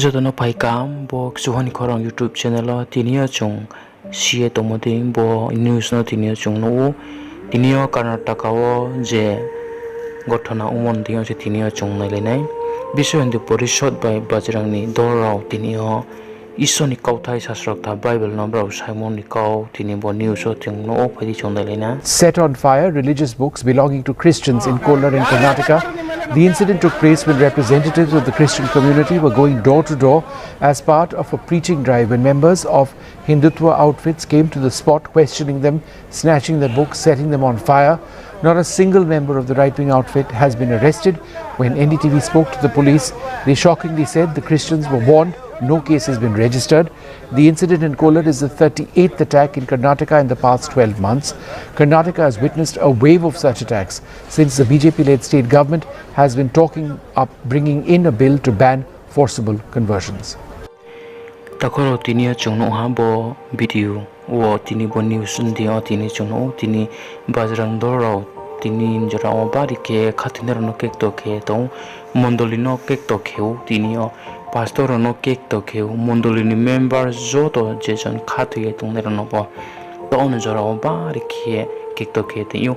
Jodono paikam bo suhani khorang YouTube channel lo tinia chung sie tomoding bo news no tinia chung no tinia Karnataka o je gotthona umon dingo se tinia chung nailenai bishoy hindu porishod bai bajrangni dorao tinia isoni kauthai sasrokta Bible number Simon ni kau tini bo news o chung no phadi chung nailena. Set on fire religious books belonging to Christians in Kolar in Karnataka. The incident took place when representatives of the Christian community were going door to door as part of a preaching drive when members of Hindutva outfits came to the spot, questioning them, snatching their books, setting them on fire. Not a single member of the right-wing outfit has been arrested. When NDTV spoke to the police, they shockingly said the Christians were warned. No case has been registered. The incident in Kolar is the 38th attack in Karnataka in the past 12 months. Karnataka has witnessed a wave of such attacks since the BJP-led state government has been talking up bringing in a bill to ban forcible conversions. Takoro tinia chungno ha bo video wo tini bo news ndia tini chungno tini bajrang dorao tini njara bari ke khatiner no kek to ke to mondolino kek to kheu tini o pastor no kek to kheu mondolini member joto jejon khatye tungner no bo to on jara bari ke kek to ke tiu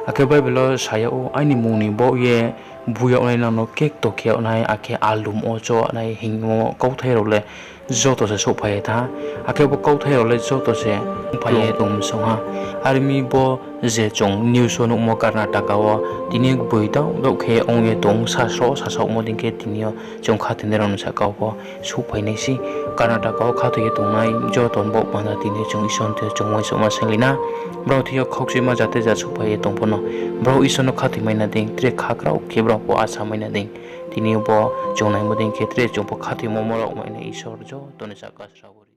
ake bible saya o ani muni bo ye buya ona no kek to kheu nai ake alum o cho nai hingo kauthai le joto se so phai tha ake bo kauthai le joto se phai tum so ha army bo je chong news no mo Karnataka o tini boita do khe ong tong sa so mo ding ke tini chong khatin ron sa ka bo so phai nei si Karnataka o khathe ke tong nai joton bo pana tini chong ison te chong mai so ma selina bro thio khoksi ma jate ja so phai tong pono bro ison khati mai na ding tre khakra o ke bro po asa mai na ding tini bo chong nai mo ding ke tre chong po khati mo mo ro mai nei isor jo to ne sa ka sa